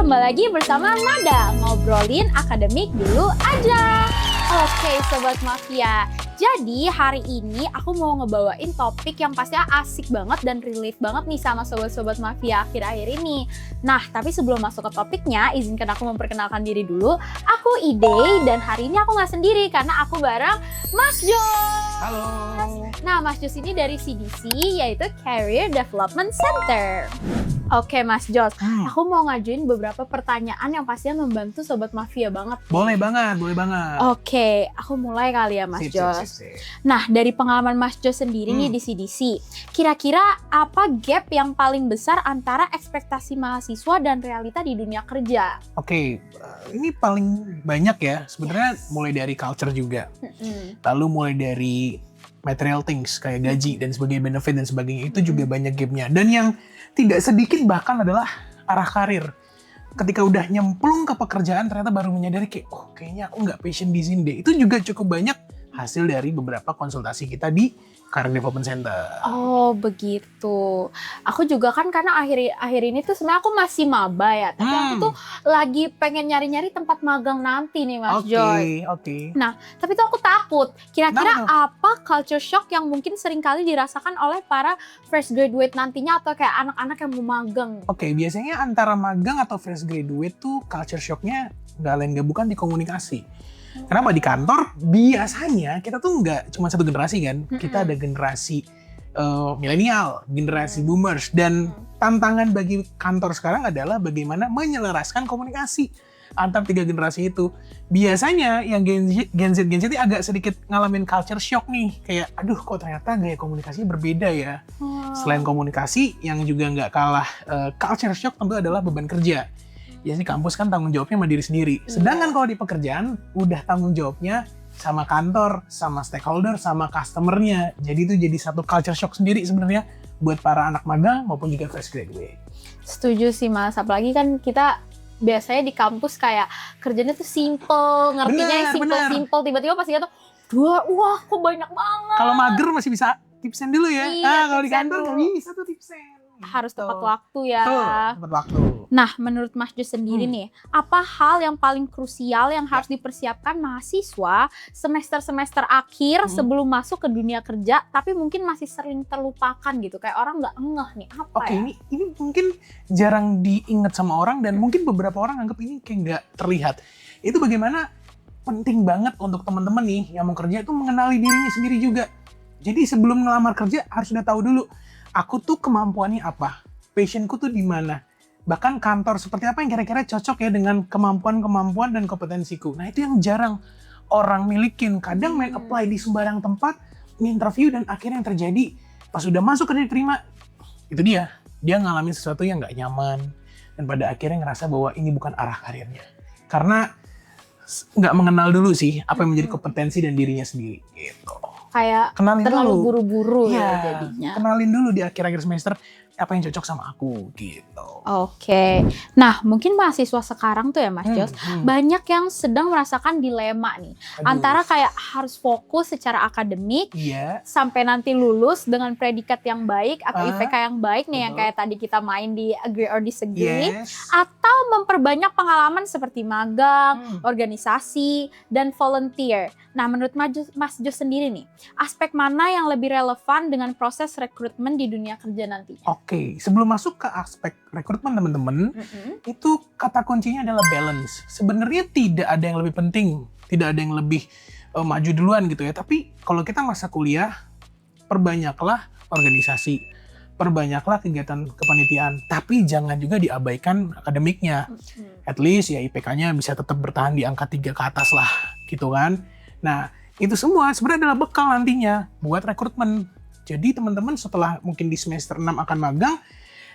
kembali lagi bersama Nada, ngobrolin akademik dulu aja. Oke Sobat Mafia, jadi hari ini aku mau ngebawain topik yang pastinya asik banget dan relate banget nih sama Sobat-Sobat Mafia akhir-akhir ini. Nah, tapi sebelum masuk ke topiknya, izinkan aku memperkenalkan diri dulu. Aku Ide, dan hari ini aku nggak sendiri karena aku bareng Mas Jos. Halo. Nah, Mas Jos ini dari CDC, yaitu Career Development Center. Oke Mas Jos, aku mau ngajuin beberapa pertanyaan yang pastinya membantu Sobat Mafia banget. Boleh banget, boleh banget. Oke, aku mulai kali ya Mas Jos. Sip. Nah, dari pengalaman Mas Jos sendiri nih di CDC, kira-kira apa gap yang paling besar antara ekspektasi mahasiswa dan realita di dunia kerja? Oke, ini paling banyak ya. Sebenarnya mulai dari culture juga. Lalu mulai dari material things kayak gaji dan sebagainya, benefit dan sebagainya, itu juga banyak gapnya. Dan yang tidak sedikit bahkan adalah arah karir. Ketika udah nyemplung ke pekerjaan ternyata baru menyadari kayak, oh kayaknya aku nggak passion di sini deh. Itu juga cukup banyak hasil dari beberapa konsultasi kita di Career Development Center. Oh begitu. Aku juga kan karena akhir ini tuh sebenarnya aku masih maba ya. Tapi aku tuh lagi pengen nyari-nyari tempat magang nanti nih Mas Joy. Oke. Nah, tapi tuh aku takut. Kira-kira apa culture shock yang mungkin sering kali dirasakan oleh para fresh graduate nantinya atau kayak anak-anak yang mau magang? Oke, biasanya antara magang atau fresh graduate tuh culture shocknya nggak lain nggak bukan di komunikasi. Kenapa di kantor biasanya kita tuh nggak cuma satu generasi kan, kita ada generasi milenial, generasi boomers, dan tantangan bagi kantor sekarang adalah bagaimana menyelaraskan komunikasi antar tiga generasi itu. Biasanya yang Gen Z ini agak sedikit ngalamin culture shock nih, kayak aduh kok ternyata gaya komunikasi berbeda ya. Selain komunikasi yang juga nggak kalah culture shock tentu adalah beban kerja. Biasanya di kampus kan tanggung jawabnya sama diri sendiri. Sedangkan kalau di pekerjaan, udah tanggung jawabnya sama kantor, sama stakeholder, sama customer-nya. Jadi itu jadi satu culture shock sendiri sebenarnya buat para anak magang maupun juga fresh graduate. Setuju sih Mas, apalagi kan kita biasanya di kampus kayak kerjanya tuh simple, ngertinya simple, tiba-tiba pas kita tuh, wah kok banyak banget. Kalau mager masih bisa tipsen dulu ya. Iya, kalau di kantor nggak bisa tuh tipsen. Harus tepat waktu ya. Tepat waktu. Nah, menurut Mas Jos sendiri nih, apa hal yang paling krusial yang harus dipersiapkan mahasiswa semester-semester akhir sebelum masuk ke dunia kerja, tapi mungkin masih sering terlupakan gitu, kayak orang nggak ngeh nih, apa ya? Ini mungkin jarang diingat sama orang dan mungkin beberapa orang anggap ini kayak nggak terlihat. Itu bagaimana penting banget untuk teman-teman nih yang mau kerja itu mengenali dirinya sendiri juga. Jadi sebelum ngelamar kerja harus udah tahu dulu, aku tuh kemampuannya apa, passionku tuh di mana. Bahkan kantor seperti apa yang kira-kira cocok ya dengan kemampuan dan kompetensiku. Nah itu yang jarang orang milikin. Kadang main apply di sembarang tempat, interview, dan akhirnya yang terjadi pas udah masuk kerja diterima, itu dia ngalamin sesuatu yang nggak nyaman. Dan pada akhirnya ngerasa bahwa ini bukan arah karirnya. Karena nggak mengenal dulu sih apa yang menjadi kompetensi dan dirinya sendiri gitu. Kayak kenalin terlalu dulu. buru-buru ya jadinya. Kenalin dulu di akhir-akhir semester apa yang cocok sama aku gitu. Oke. Nah, mungkin mahasiswa sekarang tuh ya Mas Jos, banyak yang sedang merasakan dilema nih. Antara kayak harus fokus secara akademik, sampai nanti lulus dengan predikat yang baik atau IPK yang baik nih, yang kayak tadi kita main di agree or disagree, atau memperbanyak pengalaman seperti magang, organisasi, dan volunteer. Nah, menurut Mas Jos sendiri nih, aspek mana yang lebih relevan dengan proses rekrutmen di dunia kerja nantinya? Oke, sebelum masuk ke aspek rekrutmen teman-teman, itu kata kuncinya adalah balance. Sebenarnya tidak ada yang lebih penting, tidak ada yang lebih maju duluan gitu ya. Tapi kalau kita masa kuliah, perbanyaklah organisasi, perbanyaklah kegiatan kepanitiaan, tapi jangan juga diabaikan akademiknya. At least ya IPK-nya bisa tetap bertahan di angka 3 ke atas lah, gitu kan. Nah, itu semua sebenarnya adalah bekal nantinya buat rekrutmen. Jadi teman-teman setelah mungkin di semester 6 akan magang,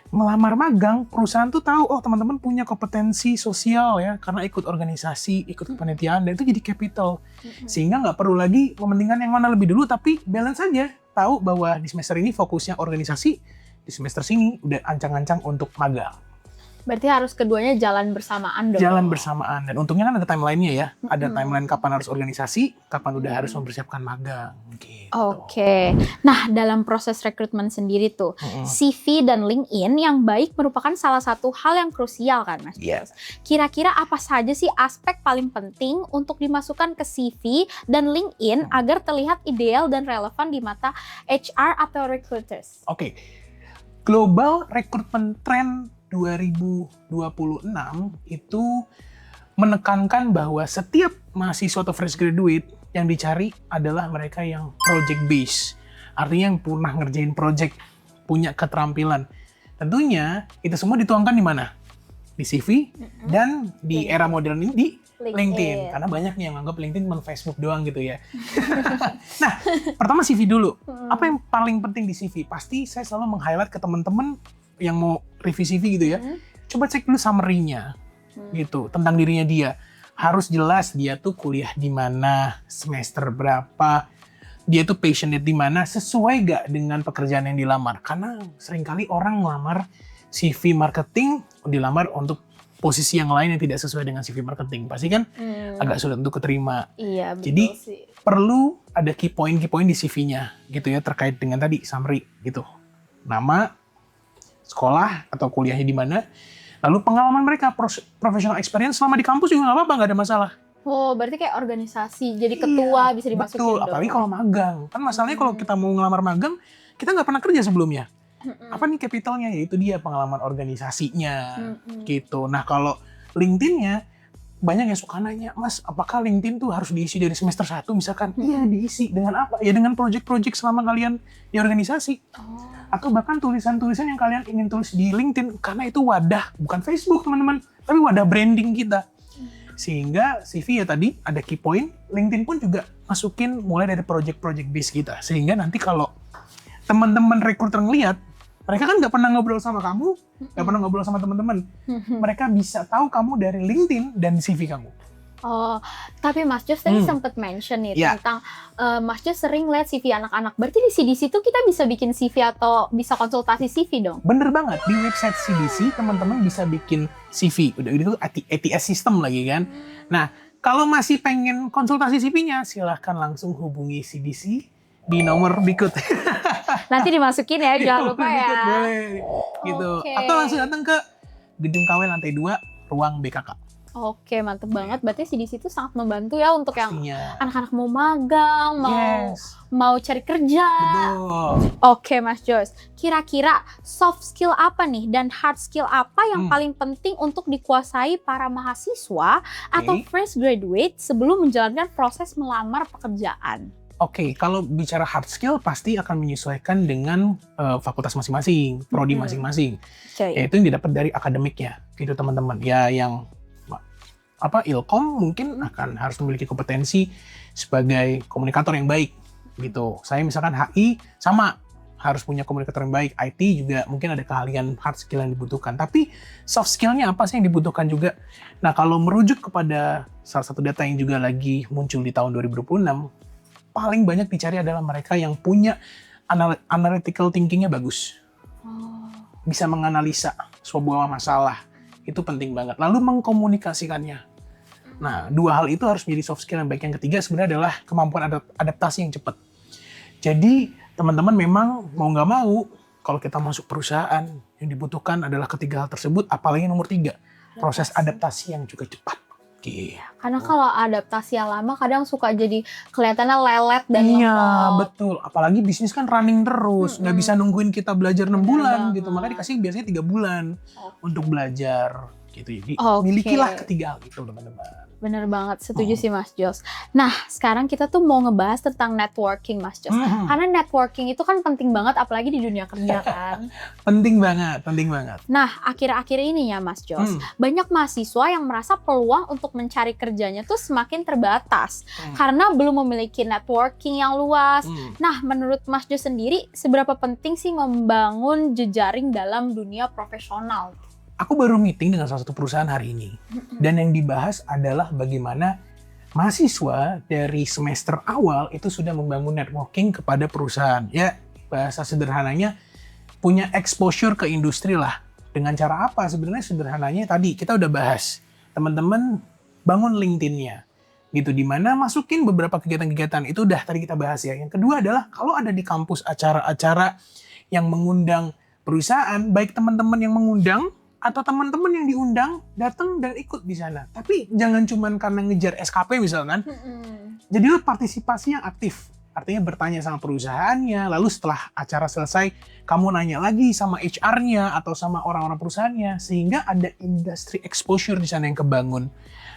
melamar magang, perusahaan tuh tahu, oh teman-teman punya kompetensi sosial ya, karena ikut organisasi, ikut kepanitiaan, dan itu jadi capital. Sehingga nggak perlu lagi mementingkan yang mana lebih dulu, tapi balance saja. Tahu bahwa di semester ini fokusnya organisasi, di semester sini udah ancang-ancang untuk magang. Berarti harus keduanya jalan bersamaan dong. Jalan bersamaan. Dan untungnya kan ada timeline-nya ya. Ada timeline kapan harus organisasi, kapan udah harus mempersiapkan magang. Gitu. Oke. Nah, dalam proses rekrutmen sendiri tuh, CV dan LinkedIn yang baik merupakan salah satu hal yang krusial kan, Mas? Yes. Kira-kira apa saja sih aspek paling penting untuk dimasukkan ke CV dan LinkedIn agar terlihat ideal dan relevan di mata HR atau recruiters? Oke. Global Recruitment Trend 2026 itu menekankan bahwa setiap mahasiswa atau fresh graduate yang dicari adalah mereka yang project based. Artinya yang pernah ngerjain project, punya keterampilan. Tentunya itu semua dituangkan di mana? Di CV dan di era modern ini di LinkedIn. Karena banyak nih yang anggap LinkedIn cuma Facebook doang gitu ya. Nah, pertama CV dulu. Apa yang paling penting di CV? Pasti saya selalu meng-highlight ke teman-teman yang mau review CV gitu ya. Coba cek dulu summary-nya gitu tentang dirinya dia. Harus jelas dia tuh kuliah di mana, semester berapa, dia tuh passionate di mana, sesuai gak dengan pekerjaan yang dilamar. Karena seringkali orang ngelamar CV marketing, dilamar untuk posisi yang lain yang tidak sesuai dengan CV marketing. Pasti kan agak sulit untuk keterima. Iya, betul. Jadi sih. perlu ada key point di CV-nya gitu ya, terkait dengan tadi summary gitu. Nama, sekolah atau kuliahnya di mana, lalu pengalaman mereka, professional experience selama di kampus juga nggak apa-apa, nggak ada masalah. Oh, berarti kayak organisasi, jadi ketua bisa dimasukin. Betul, dong. apalagi kalau magang. Kan masalahnya kalau kita mau ngelamar magang, kita nggak pernah kerja sebelumnya. Apa nih capitalnya? Yaitu dia pengalaman organisasinya, gitu. Nah kalau LinkedIn-nya, banyak yang suka nanya, Mas, apakah LinkedIn tuh harus diisi dari semester 1 misalkan? Iya, diisi. Dengan apa? Ya dengan project-project selama kalian di organisasi. Atau bahkan tulisan-tulisan yang kalian ingin tulis di LinkedIn, karena itu wadah, bukan Facebook teman-teman, tapi wadah branding kita. Sehingga CV ya tadi ada key point, LinkedIn pun juga masukin mulai dari project-project base kita. Sehingga nanti kalau teman-teman recruiter ngeliat, mereka kan nggak pernah ngobrol sama kamu, nggak pernah ngobrol sama teman-teman. Mereka bisa tahu kamu dari LinkedIn dan CV kamu. Oh, tapi Mas Jos tadi sempat mention nih tentang Mas Jos sering lihat CV anak-anak. Berarti di CDC itu kita bisa bikin CV atau bisa konsultasi CV dong? Bener banget, di website CDC teman-teman bisa bikin CV. Udah gitu ATS system lagi kan. Nah, kalau masih pengen konsultasi CV-nya, silahkan langsung hubungi CDC di nomor berikut. Nanti dimasukin ya, jangan lupa ya. Boleh, gitu. Atau langsung datang ke Gedung KW lantai 2, ruang BKK. Oke, mantep banget. Berarti CDC itu sangat membantu ya untuk Pastinya. yang anak-anak mau magang, mau cari kerja. Betul. Oke, Mas Jos. Kira-kira soft skill apa nih dan hard skill apa yang paling penting untuk dikuasai para mahasiswa atau fresh graduate sebelum menjalankan proses melamar pekerjaan? Oke, kalau bicara hard skill pasti akan menyesuaikan dengan fakultas masing-masing, prodi masing-masing. Yaitu yang didapat dari akademiknya, gitu teman-teman. Ya yang Ilkom mungkin akan harus memiliki kompetensi sebagai komunikator yang baik, gitu. Saya misalkan HI sama harus punya komunikator yang baik. IT juga mungkin ada keahlian hard skill yang dibutuhkan. Tapi soft skillnya apa sih yang dibutuhkan juga? Nah, kalau merujuk kepada salah satu data yang juga lagi muncul di tahun 2026, paling banyak dicari adalah mereka yang punya analytical thinking-nya bagus. Bisa menganalisa sebuah masalah. Itu penting banget. Lalu mengkomunikasikannya. Nah, dua hal itu harus menjadi soft skill yang baik. Yang ketiga sebenarnya adalah kemampuan adaptasi yang cepat. Jadi, teman-teman memang mau nggak mau, kalau kita masuk perusahaan, yang dibutuhkan adalah ketiga hal tersebut, apalagi nomor 3, proses adaptasi yang juga cepat. Karena kalau adaptasi yang lama kadang suka jadi kelihatannya lelet dan iya, lemot. betul. Apalagi bisnis kan running terus, nggak bisa nungguin kita belajar 6 bulan gitu. Makanya dikasih biasanya 3 bulan untuk belajar gitu. Jadi milikilah ketiga hal itu, teman-teman. Bener banget, setuju sih Mas Jos. Nah, sekarang kita tuh mau ngebahas tentang networking Mas Jos. Karena networking itu kan penting banget, apalagi di dunia kerja kan. Penting banget. Nah, akhir-akhir ini ya Mas Jos, banyak mahasiswa yang merasa peluang untuk mencari kerjanya tuh semakin terbatas. Karena belum memiliki networking yang luas. Nah, menurut Mas Jos sendiri, seberapa penting sih membangun jejaring dalam dunia profesional? Aku baru meeting dengan salah satu perusahaan hari ini. Dan yang dibahas adalah bagaimana mahasiswa dari semester awal itu sudah membangun networking kepada perusahaan. Ya, bahasa sederhananya punya exposure ke industri lah. Dengan cara apa? Sebenarnya sederhananya tadi kita udah bahas. Teman-teman bangun LinkedIn-nya. Gitu, dimana masukin beberapa kegiatan-kegiatan. Itu udah tadi kita bahas ya. Yang kedua adalah kalau ada di kampus acara-acara yang mengundang perusahaan, baik teman-teman yang mengundang atau teman-teman yang diundang datang dan ikut di sana. Tapi jangan cuman karena ngejar SKP misalkan. Jadi lu partisipasi yang aktif. Artinya bertanya sama perusahaannya, lalu setelah acara selesai, kamu nanya lagi sama HR-nya atau sama orang-orang perusahaannya, sehingga ada industry exposure di sana yang kebangun.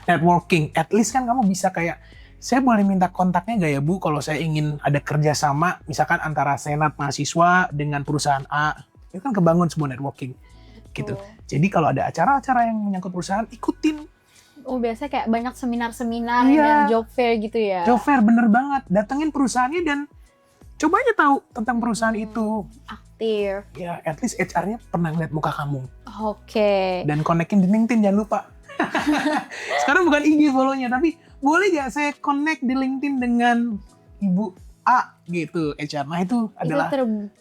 Networking, at least kan kamu bisa kayak, saya boleh minta kontaknya nggak ya Bu, kalau saya ingin ada kerjasama, misalkan antara senat mahasiswa dengan perusahaan A, itu kan kebangun sebuah networking. Gitu. Jadi kalau ada acara-acara yang menyangkut perusahaan, ikutin. Oh, biasanya kayak banyak seminar-seminar dan job fair gitu ya? Job fair, bener banget. Datengin perusahaannya dan coba aja tahu tentang perusahaan itu. Aktif. Ya, at least HR-nya pernah ngeliat muka kamu. Oke. Dan connect-in di LinkedIn, jangan lupa. Sekarang bukan IG follow-nya, tapi boleh gak saya connect di LinkedIn dengan Ibu A gitu, HR. Nah itu adalah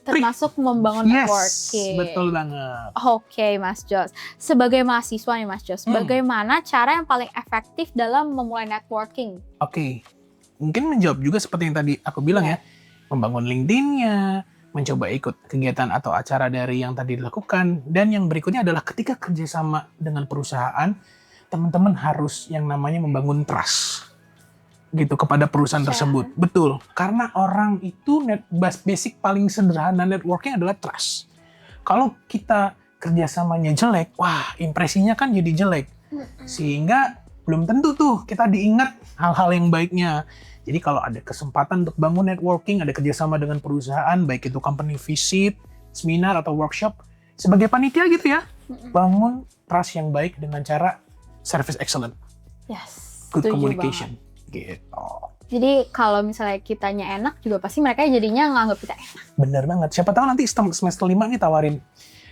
termasuk membangun networking. Betul banget. Oke, Mas Jos. Sebagai mahasiswa nih Mas Jos, bagaimana cara yang paling efektif dalam memulai networking? Oke, mungkin menjawab juga seperti yang tadi aku bilang ya, membangun LinkedIn-nya, mencoba ikut kegiatan atau acara dari yang tadi dilakukan, dan yang berikutnya adalah ketika kerjasama dengan perusahaan, teman-teman harus yang namanya membangun trust. Gitu kepada perusahaan tersebut. Betul. Karena orang itu basic paling sederhana networking adalah trust. Kalau kita kerjasamanya jelek, wah impresinya kan jadi jelek. Sehingga belum tentu tuh kita diingat hal-hal yang baiknya. Jadi kalau ada kesempatan untuk bangun networking, ada kerjasama dengan perusahaan, baik itu company visit, seminar atau workshop, sebagai panitia gitu ya, bangun trust yang baik dengan cara service excellent. Yes. Good communication. Gitu. Jadi kalau misalnya kitanya enak juga pasti mereka jadinya nganggap kita enak. Bener banget. Siapa tahu nanti semester 5 nih tawarin,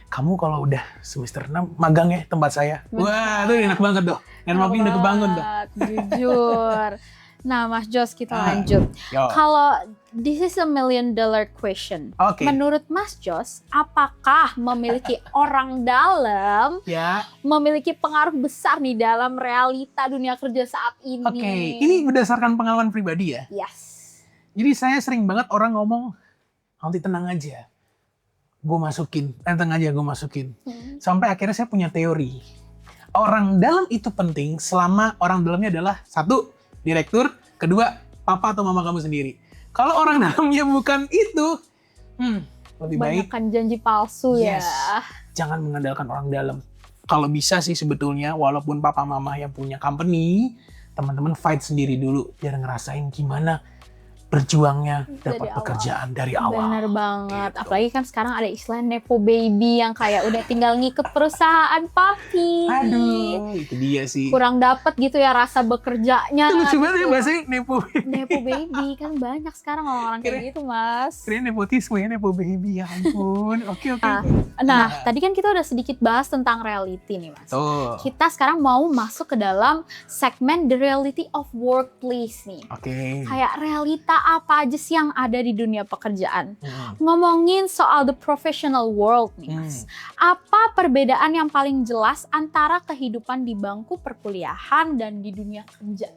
kamu kalau udah semester 6 magang ya tempat saya. Bener. Wah, itu enak banget tuh. Networking udah kebangun tuh. Jujur. Nah, Mas Jos, kita lanjut. Kalau this is a $1 million question. Menurut Mas Jos, apakah memiliki orang dalam memiliki pengaruh besar nih dalam realita dunia kerja saat ini? Ini berdasarkan pengalaman pribadi ya? Yes. Jadi saya sering banget orang ngomong, nanti tenang aja, gue masukin. Tenang aja, gue masukin. Sampai akhirnya saya punya teori. Orang dalam itu penting selama orang dalamnya adalah satu, direktur, kedua, papa atau mama kamu sendiri. Kalau orang dalamnya bukan itu, lebih baik. Banyakkan janji palsu ya. Jangan mengandalkan orang dalam. Kalau bisa sih sebetulnya, walaupun papa mama yang punya company, teman-teman fight sendiri dulu, biar ngerasain gimana berjuangnya dapat pekerjaan dari awal. Bener banget. Gitu. Apalagi kan sekarang ada istilah nepo baby yang kayak udah tinggal ngikut perusahaan papi. Aduh, itu dia sih. Kurang dapet gitu ya rasa bekerjanya. Itu lucu banget ya bahasanya nepo baby. Nepo baby kan banyak sekarang orang-orang kayak gitu, Mas. Kira nepotisme ya, nepo baby, ya ampun. Oke. Nah, tadi kan kita udah sedikit bahas tentang reality nih, Mas. Tuh. Kita sekarang mau masuk ke dalam segmen The Reality of Workplace nih. Kayak realita apa aja sih yang ada di dunia pekerjaan. Ngomongin soal the professional world nih, Mas. Apa perbedaan yang paling jelas antara kehidupan di bangku perkuliahan dan di dunia kerja?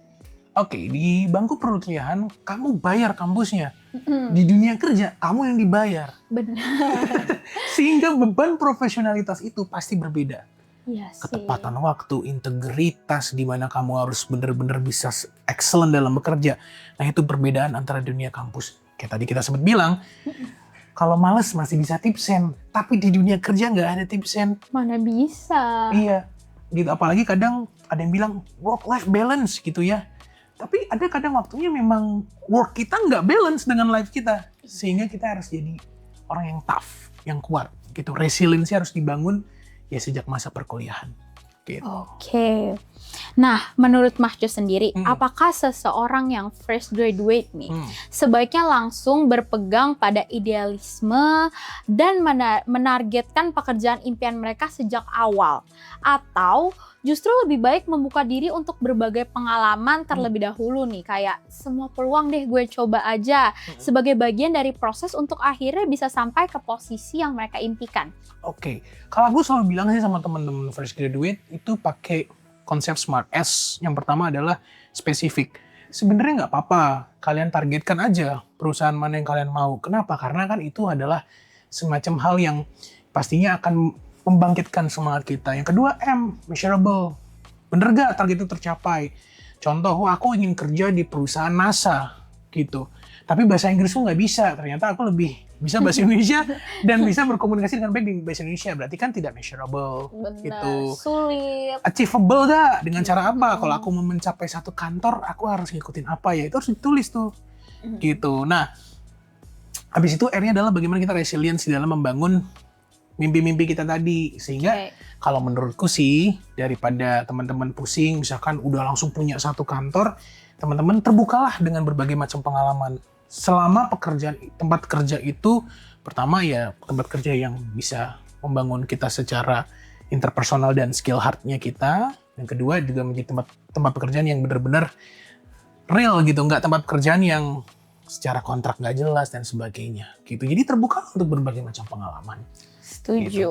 Di bangku perkuliahan kamu bayar kampusnya. Di dunia kerja kamu yang dibayar. Benar. Sehingga beban profesionalitas itu pasti berbeda. Iya sih. Ketepatan waktu, integritas, di mana kamu harus benar-benar bisa excellent dalam bekerja. Nah itu perbedaan antara dunia kampus. Kayak tadi kita sempat bilang, kalau males masih bisa tipsen, tapi di dunia kerja nggak ada tipsen. Mana bisa. Iya, gitu. Apalagi kadang ada yang bilang work-life balance gitu ya. Tapi ada kadang waktunya memang work kita nggak balance dengan life kita. Sehingga kita harus jadi orang yang tough, yang kuat. Gitu. Resiliensi harus dibangun ya sejak masa perkuliahan. Gitu. Nah, menurut Mas Jos sendiri, apakah seseorang yang fresh graduate nih sebaiknya langsung berpegang pada idealisme dan menargetkan pekerjaan impian mereka sejak awal, atau justru lebih baik membuka diri untuk berbagai pengalaman terlebih dahulu nih. Kayak semua peluang deh gue coba aja sebagai bagian dari proses untuk akhirnya bisa sampai ke posisi yang mereka impikan. Oke, kalau aku selalu bilang sih sama teman-teman fresh graduate itu pakai konsep SMART. S yang pertama adalah spesifik. Sebenarnya nggak apa-apa, kalian targetkan aja perusahaan mana yang kalian mau. Kenapa? Karena kan itu adalah semacam hal yang pastinya akan membangkitkan semangat kita. Yang kedua, M, measurable. Bener gak target itu tercapai? Contoh, aku ingin kerja di perusahaan NASA gitu. Tapi bahasa Inggris tuh nggak bisa. Ternyata aku lebih bisa bahasa Indonesia dan bisa berkomunikasi dengan baik di bahasa Indonesia. Berarti kan tidak measurable. Benar, gitu. sulit. Achievable gak? Dengan cara apa? Kalau aku mau mencapai satu kantor, aku harus ngikutin apa ya? Itu harus ditulis tuh. Gitu. Nah, habis itu R-nya adalah bagaimana kita resilience di dalam membangun mimpi-mimpi kita tadi. Sehingga kalau menurutku sih, daripada teman-teman pusing, misalkan udah langsung punya satu kantor, teman-teman terbukalah dengan berbagai macam pengalaman. Selama tempat kerja itu, pertama ya tempat kerja yang bisa membangun kita secara interpersonal dan skill hard-nya kita. Yang kedua juga menjadi tempat pekerjaan yang benar-benar real gitu, nggak tempat pekerjaan yang secara kontrak nggak jelas dan sebagainya gitu. Jadi terbuka untuk berbagai macam pengalaman. Setuju, Gitu.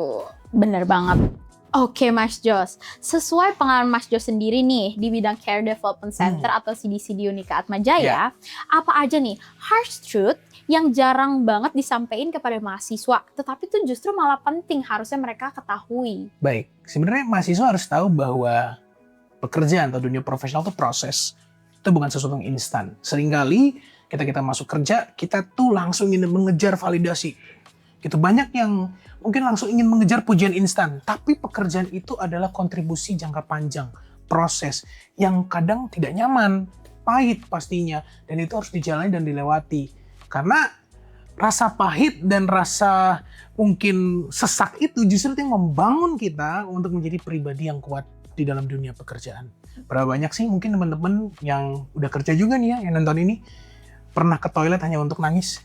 bener banget. Oke Mas Jos, sesuai pengalaman Mas Jos sendiri nih di bidang Career Development Center atau CDC di Unika Atmajaya, apa aja nih harsh truth yang jarang banget disampaikan kepada mahasiswa, tetapi itu justru malah penting harusnya mereka ketahui? Baik, sebenarnya mahasiswa harus tahu bahwa pekerjaan atau dunia profesional itu proses, itu bukan sesuatu yang instan. Seringkali kita masuk kerja, kita tuh langsung ingin mengejar validasi. Gitu, banyak yang mungkin langsung ingin mengejar pujian instan, tapi pekerjaan itu adalah kontribusi jangka panjang, proses yang kadang tidak nyaman, pahit pastinya, dan itu harus dijalani dan dilewati. Karena rasa pahit dan rasa mungkin sesak itu justru yang membangun kita untuk menjadi pribadi yang kuat di dalam dunia pekerjaan. Berapa banyak sih mungkin teman-teman yang udah kerja juga nih ya, yang nonton ini, pernah ke toilet hanya untuk nangis?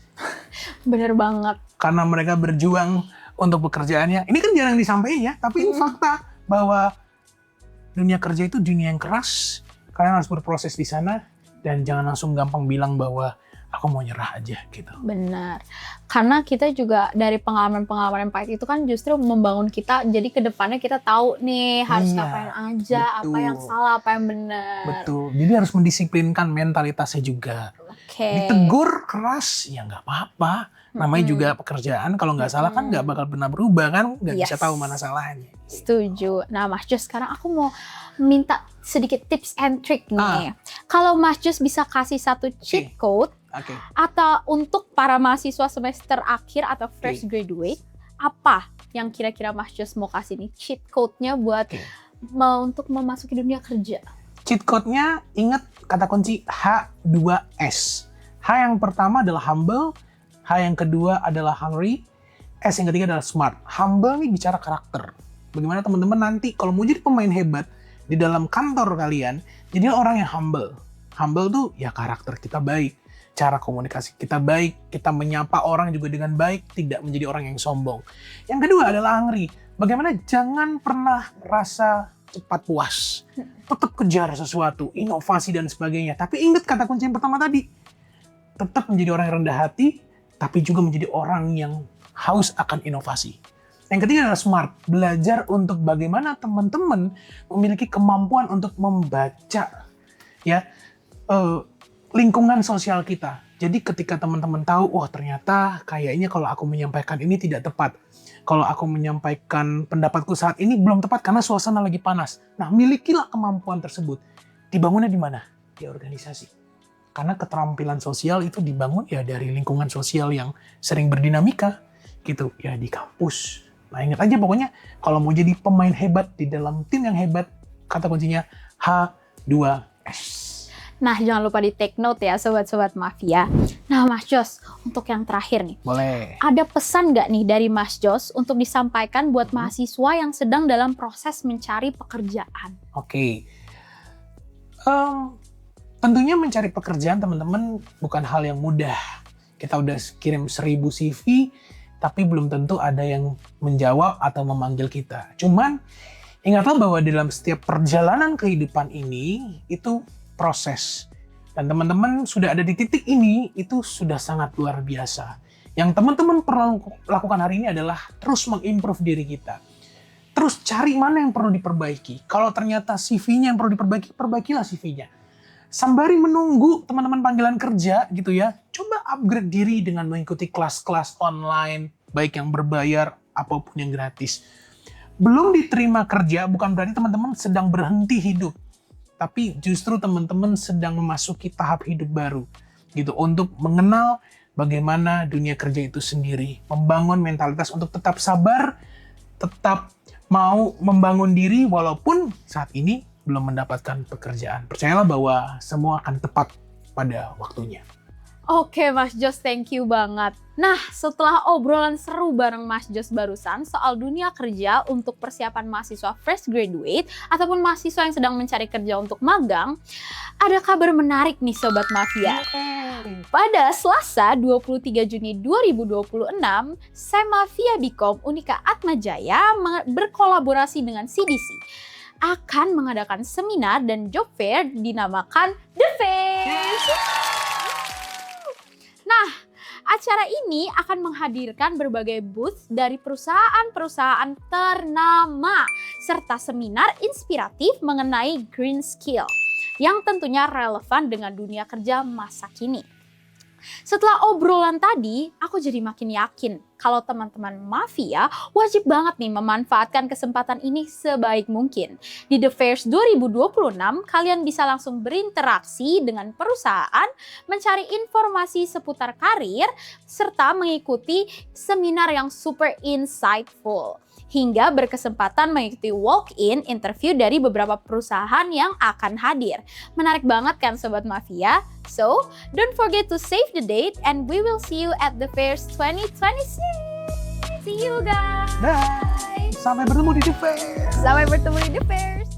Bener banget. Karena mereka berjuang untuk pekerjaannya. Ini kan jarang disampaikan ya, tapi ini fakta bahwa dunia kerja itu dunia yang keras. Kalian harus berproses di sana dan jangan langsung gampang bilang bahwa aku mau nyerah aja gitu. Benar. Karena kita juga dari pengalaman-pengalaman yang pahit itu kan justru membangun kita, jadi ke depannya kita tahu nih harus ngapain aja, betul. apa yang salah, apa yang benar. Betul. Jadi harus mendisiplinkan mentalitasnya juga. Ditegur keras ya nggak apa-apa. Namanya juga pekerjaan, kalau nggak salah kan nggak bakal pernah berubah kan, nggak bisa tahu mana salahnya. Setuju. Nah Mas Jos, sekarang aku mau minta sedikit tips and trick nih. Kalau Mas Jos bisa kasih satu cheat code atau untuk para mahasiswa semester akhir atau fresh graduate, apa yang kira-kira Mas Jos mau kasih nih cheat code-nya buat untuk memasuki dunia kerja? Cheat code-nya ingat kata kunci H2S. H yang pertama adalah humble, H yang kedua adalah hungry, S yang ketiga adalah smart. Humble nih bicara karakter. Bagaimana teman-teman nanti kalau mau jadi pemain hebat di dalam kantor kalian, jadi orang yang humble. Humble tuh ya karakter kita baik, cara komunikasi kita baik, kita menyapa orang juga dengan baik, tidak menjadi orang yang sombong. Yang kedua adalah hungry. Bagaimana jangan pernah rasa cepat puas. Tetap kejar sesuatu, inovasi dan sebagainya. Tapi ingat kata kunci yang pertama tadi. Tetap menjadi orang yang rendah hati, tapi juga menjadi orang yang haus akan inovasi. Yang ketiga adalah smart. Belajar untuk bagaimana teman-teman memiliki kemampuan untuk membaca ya lingkungan sosial kita. Jadi ketika teman-teman tahu, wah ternyata kayaknya kalau aku menyampaikan ini tidak tepat. Kalau aku menyampaikan pendapatku saat ini belum tepat karena suasana lagi panas. Nah, milikilah kemampuan tersebut. Dibangunnya di mana? Di organisasi. Karena keterampilan sosial itu dibangun ya dari lingkungan sosial yang sering berdinamika gitu ya di kampus. Nah ingat aja pokoknya kalau mau jadi pemain hebat di dalam tim yang hebat, kata kuncinya H2S. Nah jangan lupa di take note ya sobat-sobat Mafia. Nah Mas Jos, untuk yang terakhir nih. Boleh. Ada pesan nggak nih dari Mas Jos untuk disampaikan buat mahasiswa yang sedang dalam proses mencari pekerjaan? Oke. Tentunya mencari pekerjaan teman-teman bukan hal yang mudah. Kita udah kirim 1000 CV, tapi belum tentu ada yang menjawab atau memanggil kita. Cuman Ingatlah bahwa dalam setiap perjalanan kehidupan ini, itu proses. Dan teman-teman sudah ada di titik ini, itu sudah sangat luar biasa. Yang teman-teman perlu lakukan hari ini adalah terus mengimprove diri kita. Terus cari mana yang perlu diperbaiki. Kalau ternyata CV-nya yang perlu diperbaiki, perbaikilah CV-nya. Sembari menunggu teman-teman panggilan kerja gitu ya, coba upgrade diri dengan mengikuti kelas-kelas online, baik yang berbayar apapun yang gratis. Belum diterima kerja bukan berarti teman-teman sedang berhenti hidup, tapi justru teman-teman sedang memasuki tahap hidup baru gitu, untuk mengenal bagaimana dunia kerja itu sendiri, membangun mentalitas untuk tetap sabar, tetap mau membangun diri walaupun saat ini belum mendapatkan pekerjaan. Percayalah bahwa semua akan tepat pada waktunya. Oke Mas Jos, thank you banget. Nah, setelah obrolan seru bareng Mas Jos barusan soal dunia kerja untuk persiapan mahasiswa fresh graduate ataupun mahasiswa yang sedang mencari kerja untuk magang, ada kabar menarik nih Sobat Mafia. Pada Selasa 23 Juni 2026, Semafia Bikom Unika Atmajaya berkolaborasi dengan CDC akan mengadakan seminar dan job fair dinamakan The Fairs. Nah, acara ini akan menghadirkan berbagai booth dari perusahaan-perusahaan ternama serta seminar inspiratif mengenai green skill yang tentunya relevan dengan dunia kerja masa kini. Setelah obrolan tadi, aku jadi makin yakin kalau teman-teman Mafia wajib banget nih memanfaatkan kesempatan ini sebaik mungkin. Di The Fairs 2026, kalian bisa langsung berinteraksi dengan perusahaan, mencari informasi seputar karir, serta mengikuti seminar yang super insightful. Hingga berkesempatan mengikuti walk-in interview dari beberapa perusahaan yang akan hadir. Menarik banget kan Sobat Mafia? So, don't forget to save the date and we will see you at the Fairs 2026. See you guys! Bye! Sampai bertemu di The Fairs! Sampai bertemu di The Fairs!